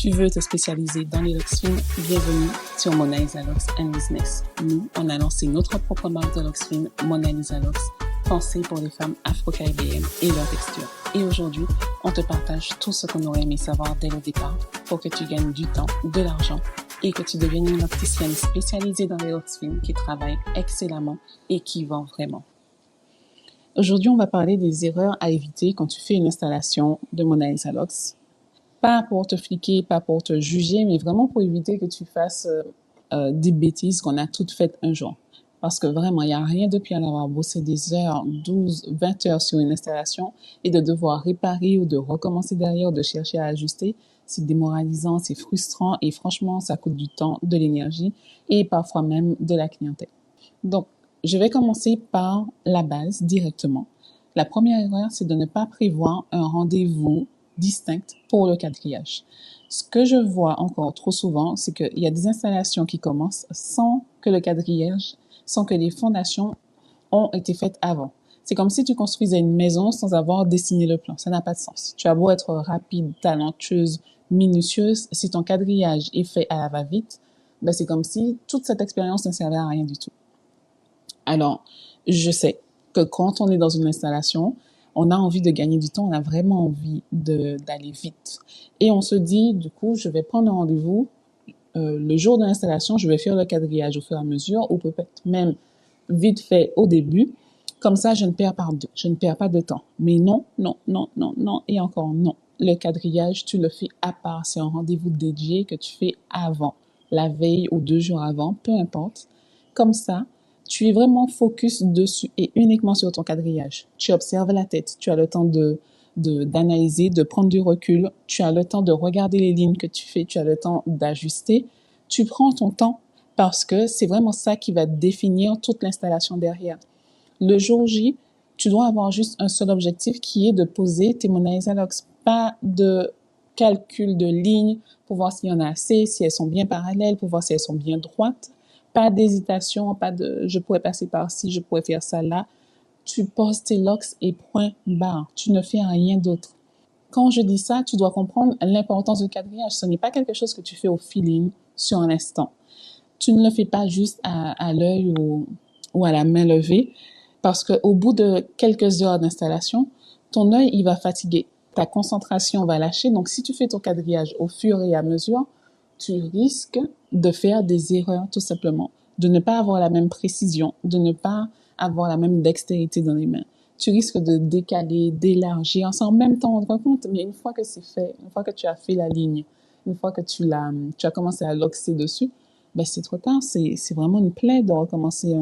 Tu veux te spécialiser dans les locks fines? Bienvenue sur Mona Lisa Locks and Business. Nous, on a lancé notre propre marque de locks fines, Mona Lisa Locks, pensée pour les femmes afro-caribéennes et leur texture. Et aujourd'hui, on te partage tout ce qu'on aurait aimé savoir dès le départ pour que tu gagnes du temps, de l'argent et que tu deviennes une opticienne spécialisée dans les locks fines qui travaille excellemment et qui vend vraiment. Aujourd'hui, on va parler des erreurs à éviter quand tu fais une installation de Mona Lisa Locks. Pas pour te fliquer, pas pour te juger, mais vraiment pour éviter que tu fasses des bêtises qu'on a toutes faites un jour. Parce que vraiment, il n'y a rien de pire d'avoir bossé des heures, 12, 20 heures sur une installation et de devoir réparer ou de recommencer derrière ou de chercher à ajuster. C'est démoralisant, c'est frustrant et franchement, ça coûte du temps, de l'énergie et parfois même de la clientèle. Donc, je vais commencer par la base directement. La première erreur, c'est de ne pas prévoir un rendez-vous distinct pour le quadrillage. Ce que je vois encore trop souvent, c'est qu'il y a des installations qui commencent sans que le quadrillage, sans que les fondations ont été faites avant. C'est comme si tu construisais une maison sans avoir dessiné le plan. Ça n'a pas de sens. Tu as beau être rapide, talentueuse, minutieuse, si ton quadrillage est fait à la va-vite, ben c'est comme si toute cette expérience ne servait à rien du tout. Alors, je sais que quand on est dans une installation, on a envie de gagner du temps, on a vraiment envie d'aller vite. Et on se dit, du coup, je vais prendre un rendez-vous le jour de l'installation, je vais faire le quadrillage au fur et à mesure, ou peut-être même vite fait au début. Comme ça, je ne perds pas de temps. Mais non, et encore non. Le quadrillage, tu le fais à part. C'est un rendez-vous dédié que tu fais avant, la veille ou 2 jours avant, peu importe. Comme ça, tu es vraiment focus dessus et uniquement sur ton quadrillage. Tu observes la tête, tu as le temps d'analyser, de prendre du recul, tu as le temps de regarder les lignes que tu fais, tu as le temps d'ajuster. Tu prends ton temps parce que c'est vraiment ça qui va définir toute l'installation derrière. Le jour J, tu dois avoir juste un seul objectif qui est de poser tes Mona Lisa Locks, pas de calcul de lignes pour voir s'il y en a assez, si elles sont bien parallèles, pour voir si elles sont bien droites. Pas d'hésitation, pas de je pourrais passer par ci, je pourrais faire ça là. Tu poses tes locks et point barre. Tu ne fais rien d'autre. Quand je dis ça, tu dois comprendre l'importance du quadrillage. Ce n'est pas quelque chose que tu fais au feeling sur un instant. Tu ne le fais pas juste à l'œil ou à la main levée parce qu'au bout de quelques heures d'installation, ton œil, il va fatiguer. Ta concentration va lâcher. Donc, si tu fais ton quadrillage au fur et à mesure, tu risques de faire des erreurs tout simplement, de ne pas avoir la même précision, de ne pas avoir la même dextérité dans les mains. Tu risques de décaler, d'élargir sans même t'en rendre compte, mais une fois que c'est fait, une fois que tu as fait la ligne, une fois que tu as commencé à loxer dessus, ben c'est trop tard, c'est vraiment une plaie de recommencer,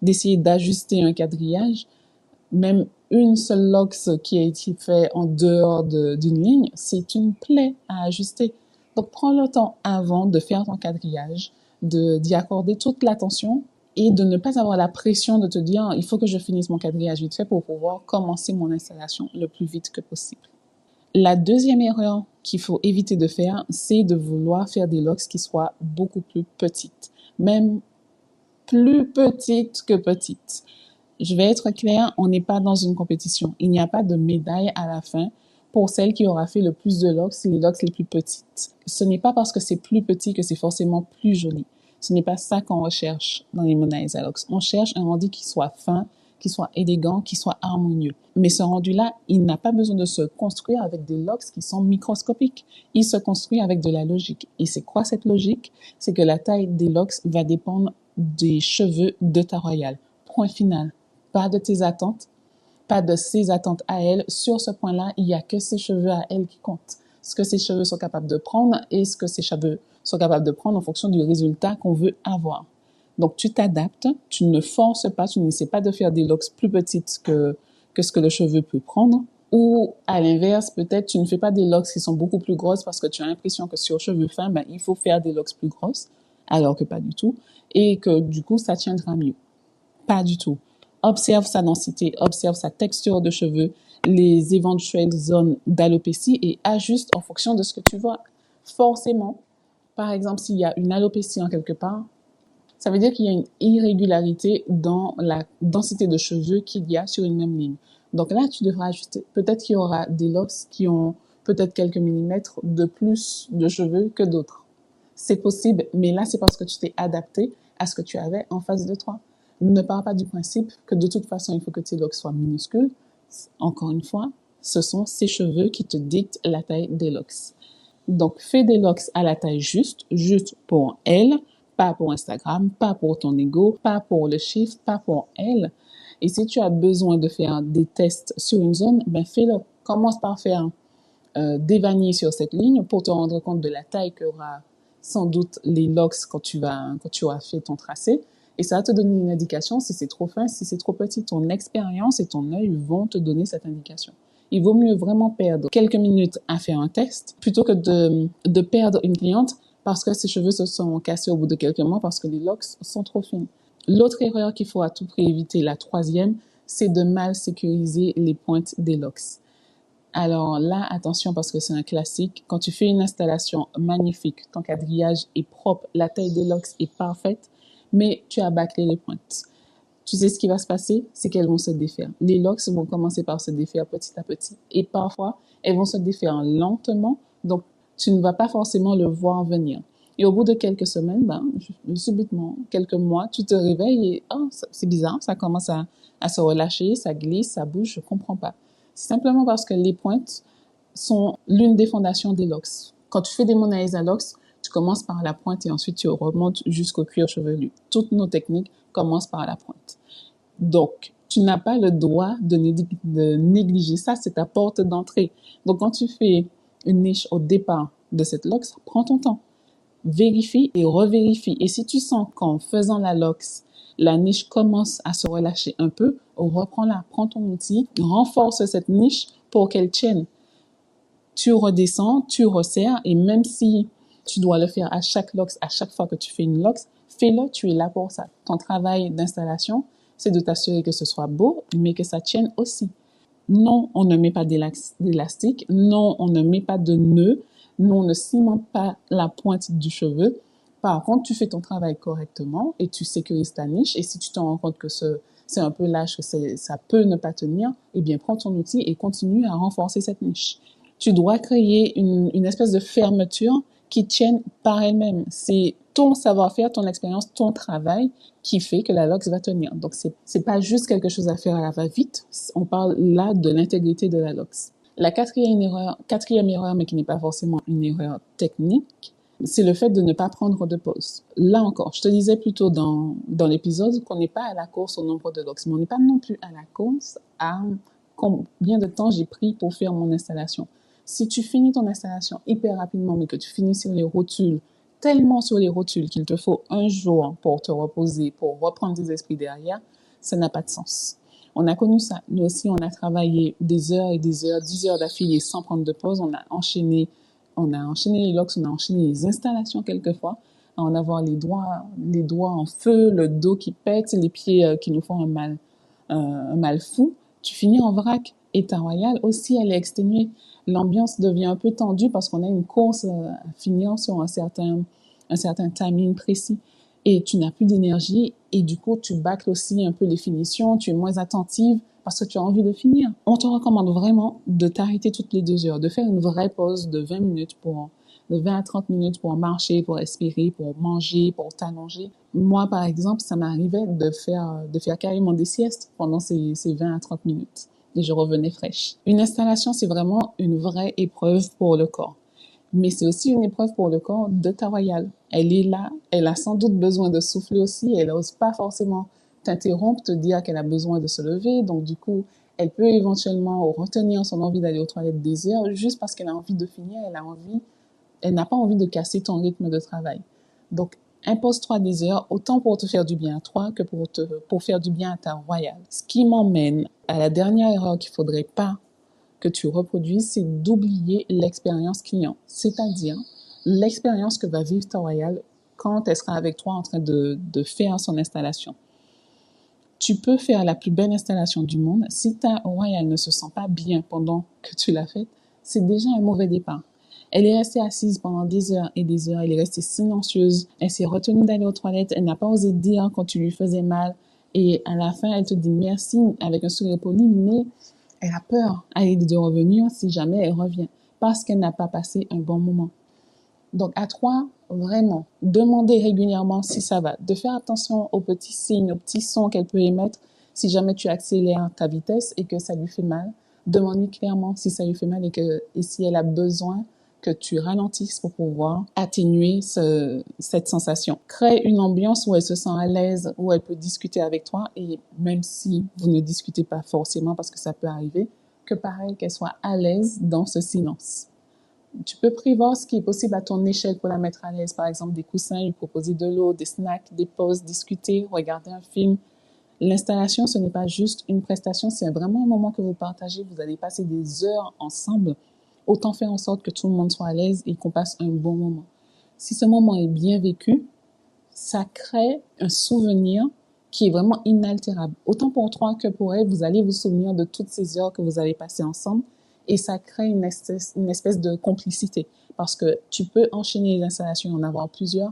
d'essayer d'ajuster un quadrillage. Même une seule lox qui a été fait en dehors d'une ligne, c'est une plaie à ajuster. Donc, prends le temps avant de faire ton quadrillage, d'y accorder toute l'attention et de ne pas avoir la pression de te dire il faut que je finisse mon quadrillage vite fait pour pouvoir commencer mon installation le plus vite que possible. La deuxième erreur qu'il faut éviter de faire, c'est de vouloir faire des locks qui soient beaucoup plus petites, même plus petites que petites. Je vais être claire, on n'est pas dans une compétition. Il n'y a pas de médaille à la fin pour celle qui aura fait le plus de locks, c'est les locks les plus petites. Ce n'est pas parce que c'est plus petit que c'est forcément plus joli. Ce n'est pas ça qu'on recherche dans les Mona Lisa Locks. On cherche un rendu qui soit fin, qui soit élégant, qui soit harmonieux. Mais ce rendu-là, il n'a pas besoin de se construire avec des locks qui sont microscopiques. Il se construit avec de la logique. Et c'est quoi cette logique? C'est que la taille des locks va dépendre des cheveux de ta royale. Point final. Pas de tes attentes, pas de ses attentes à elle. Sur ce point-là, il n'y a que ses cheveux à elle qui comptent. Ce que ses cheveux sont capables de prendre et ce que ses cheveux sont capables de prendre en fonction du résultat qu'on veut avoir. Donc, tu t'adaptes, tu ne forces pas, tu n'essaies pas de faire des locks plus petites que ce que le cheveu peut prendre. Ou, à l'inverse, peut-être tu ne fais pas des locks qui sont beaucoup plus grosses parce que tu as l'impression que sur cheveux fins, ben, il faut faire des locks plus grosses, alors que pas du tout. Et que, du coup, ça tiendra mieux. Pas du tout. Observe sa densité, observe sa texture de cheveux, les éventuelles zones d'alopécie et ajuste en fonction de ce que tu vois. Forcément, par exemple, s'il y a une alopécie en quelque part, ça veut dire qu'il y a une irrégularité dans la densité de cheveux qu'il y a sur une même ligne. Donc là, tu devras ajuster. Peut-être qu'il y aura des locks qui ont peut-être quelques millimètres de plus de cheveux que d'autres. C'est possible, mais là, c'est parce que tu t'es adapté à ce que tu avais en face de toi. Ne pars pas du principe que de toute façon, il faut que tes locks soient minuscules. Encore une fois, ce sont ces cheveux qui te dictent la taille des locks. Donc, fais des locks à la taille juste pour elle, pas pour Instagram, pas pour ton ego, pas pour le chiffre, pas pour elle. Et si tu as besoin de faire des tests sur une zone, ben fais-le. Commence par faire des vanilles sur cette ligne pour te rendre compte de la taille qu'aura sans doute les locks quand tu auras fait ton tracé. Et ça va te donner une indication si c'est trop fin, si c'est trop petit. Ton expérience et ton œil vont te donner cette indication. Il vaut mieux vraiment perdre quelques minutes à faire un test plutôt que de perdre une cliente parce que ses cheveux se sont cassés au bout de quelques mois parce que les locks sont trop fines. L'autre erreur qu'il faut à tout prix éviter, la troisième, c'est de mal sécuriser les pointes des locks. Alors là, attention parce que c'est un classique. Quand tu fais une installation magnifique, ton quadrillage est propre, la taille des locks est parfaite, mais tu as bâclé les pointes. Tu sais ce qui va se passer? C'est qu'elles vont se défaire. Les locks vont commencer par se défaire petit à petit. Et parfois, elles vont se défaire lentement, donc tu ne vas pas forcément le voir venir. Et au bout de quelques semaines, subitement, quelques mois, tu te réveilles et c'est bizarre, ça commence à se relâcher, ça glisse, ça bouge, je comprends pas. C'est simplement parce que les pointes sont l'une des fondations des locks. Quand tu fais des Mona Lisa locks, tu commences par la pointe et ensuite tu remontes jusqu'au cuir chevelu. Toutes nos techniques commencent par la pointe. Donc, tu n'as pas le droit de négliger ça, c'est ta porte d'entrée. Donc, quand tu fais une niche au départ de cette locks, prends ton temps. Vérifie et revérifie. Et si tu sens qu'en faisant la locks, la niche commence à se relâcher un peu, reprends-la, prends ton outil, renforce cette niche pour qu'elle tienne. Tu redescends, tu resserres et même si tu dois le faire à chaque locks, à chaque fois que tu fais une locks, fais-le, tu es là pour ça. Ton travail d'installation, c'est de t'assurer que ce soit beau, mais que ça tienne aussi. Non, on ne met pas d'élastique. Non, on ne met pas de nœud. Non, on ne cimente pas la pointe du cheveu. Par contre, tu fais ton travail correctement et tu sécurises ta niche. Et si tu te rends compte que c'est un peu lâche, que ça peut ne pas tenir, eh bien, prends ton outil et continue à renforcer cette niche. Tu dois créer une espèce de fermeture qui tienne par elle-même. C'est ton savoir-faire, ton expérience, ton travail qui fait que la locks va tenir. Donc, c'est pas juste quelque chose à faire à la va-vite. On parle là de l'intégrité de la locks. La quatrième erreur, mais qui n'est pas forcément une erreur technique, c'est le fait de ne pas prendre de pause. Là encore, je te disais plus tôt dans l'épisode qu'on n'est pas à la course au nombre de locks, mais on n'est pas non plus à la course à combien de temps j'ai pris pour faire mon installation. Si tu finis ton installation hyper rapidement, mais que tu finis sur les rotules, tellement sur les rotules qu'il te faut un jour pour te reposer, pour reprendre tes esprits derrière, ça n'a pas de sens. On a connu ça. Nous aussi, on a travaillé des heures et des heures, 10 heures d'affilée sans prendre de pause. On a enchaîné les locks, on a enchaîné les installations quelquefois. On a avoir les doigts en feu, le dos qui pète, les pieds qui nous font un mal fou. Tu finis en vrac. Et ta royale aussi, elle est exténuée. L'ambiance devient un peu tendue parce qu'on a une course à finir sur un certain timing précis. Et tu n'as plus d'énergie et du coup, tu bâcles aussi un peu les finitions, tu es moins attentive parce que tu as envie de finir. On te recommande vraiment de t'arrêter toutes les 2 heures, de faire une vraie pause de 20 à 30 minutes pour marcher, pour respirer, pour manger, pour t'allonger. Moi, par exemple, ça m'arrivait de faire carrément des siestes pendant ces 20 à 30 minutes. Et je revenais fraîche. Une installation, c'est vraiment une vraie épreuve pour le corps. Mais c'est aussi une épreuve pour le corps de ta royale. Elle est là, elle a sans doute besoin de souffler aussi, elle n'ose pas forcément t'interrompre, te dire qu'elle a besoin de se lever, donc du coup, elle peut éventuellement retenir son envie d'aller aux toilettes des heures juste parce qu'elle a envie de finir, elle n'a pas envie de casser ton rythme de travail. Donc, impose-toi des heures, autant pour te faire du bien à toi que pour faire du bien à ta royale. Ce qui m'emmène à la dernière erreur qu'il faudrait pas que tu reproduises, c'est d'oublier l'expérience client. C'est-à-dire l'expérience que va vivre ta royale quand elle sera avec toi en train de faire son installation. Tu peux faire la plus belle installation du monde. Si ta royale ne se sent pas bien pendant que tu l'as faite, c'est déjà un mauvais départ. Elle est restée assise pendant des heures et des heures. Elle est restée silencieuse. Elle s'est retenue d'aller aux toilettes. Elle n'a pas osé dire quand tu lui faisais mal. Et à la fin, elle te dit merci avec un sourire poli, mais elle a peur à l'idée de revenir si jamais elle revient. parce qu'elle n'a pas passé un bon moment. Donc, à toi, vraiment, demander régulièrement si ça va, de faire attention aux petits signes, aux petits sons qu'elle peut émettre si jamais tu accélères ta vitesse et que ça lui fait mal. Demande-lui clairement si ça lui fait mal et si elle a besoin que tu ralentisses pour pouvoir atténuer cette sensation. Crée une ambiance où elle se sent à l'aise, où elle peut discuter avec toi et même si vous ne discutez pas forcément parce que ça peut arriver, que pareil, qu'elle soit à l'aise dans ce silence. Tu peux prévoir ce qui est possible à ton échelle pour la mettre à l'aise. Par exemple, des coussins, lui proposer de l'eau, des snacks, des pauses, discuter, regarder un film. L'installation, ce n'est pas juste une prestation, c'est vraiment un moment que vous partagez. Vous allez passer des heures ensemble. Autant faire en sorte que tout le monde soit à l'aise et qu'on passe un bon moment. Si ce moment est bien vécu, ça crée un souvenir qui est vraiment inaltérable. Autant pour toi que pour elle, vous allez vous souvenir de toutes ces heures que vous avez passées ensemble et ça crée une espèce de complicité. Parce que tu peux enchaîner les installations et en avoir plusieurs.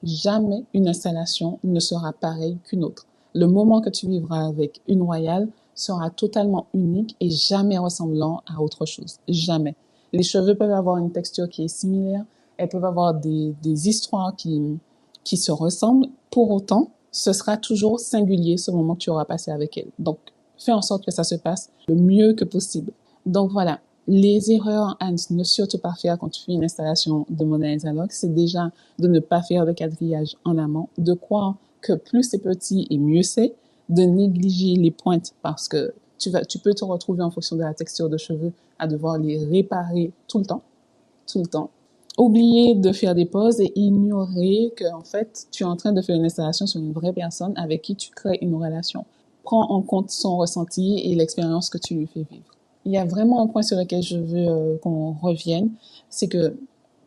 Jamais une installation ne sera pareille qu'une autre. Le moment que tu vivras avec une royale sera totalement unique et jamais ressemblant à autre chose. Jamais. Les cheveux peuvent avoir une texture qui est similaire. Elles peuvent avoir des histoires qui se ressemblent. Pour autant, ce sera toujours singulier ce moment que tu auras passé avec elle. Donc, fais en sorte que ça se passe le mieux que possible. Donc voilà, les erreurs à ne surtout pas faire quand tu fais une installation de Mona Lisa Locks, c'est déjà de ne pas faire de quadrillage en amont, de croire que plus c'est petit et mieux c'est, de négliger les pointes parce que tu peux te retrouver en fonction de la texture de cheveux à devoir les réparer tout le temps. Oublier de faire des pauses et ignorer que en fait, tu es en train de faire une installation sur une vraie personne avec qui tu crées une relation. Prends en compte son ressenti et l'expérience que tu lui fais vivre. Il y a vraiment un point sur lequel je veux qu'on revienne, c'est que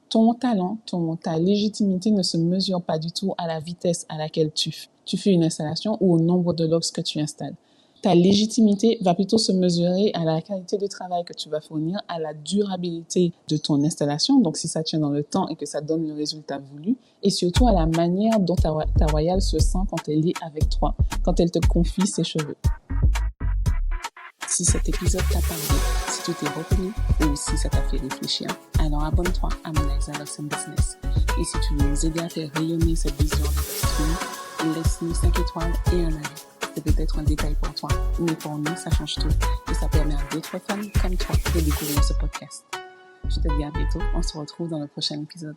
ton talent, ta légitimité ne se mesure pas du tout à la vitesse à laquelle tu fais une installation ou au nombre de locks que tu installes. Ta légitimité va plutôt se mesurer à la qualité de travail que tu vas fournir, à la durabilité de ton installation, donc si ça tient dans le temps et que ça donne le résultat voulu, et surtout à la manière dont ta royale se sent quand elle est avec toi, quand elle te confie ses cheveux. Si cet épisode t'a parlé, si tu t'es reconnu ou si ça t'a fait réfléchir, alors abonne-toi à Mona Lisa Locks & Business. Et si tu veux nous aider à faire rayonner cette vision de l'industrie, laisse-nous 5 étoiles et un avis. C'est peut-être un détail pour toi, mais pour nous, ça change tout. Et ça permet à d'autres femmes comme toi de découvrir ce podcast. Je te dis à bientôt. On se retrouve dans le prochain épisode.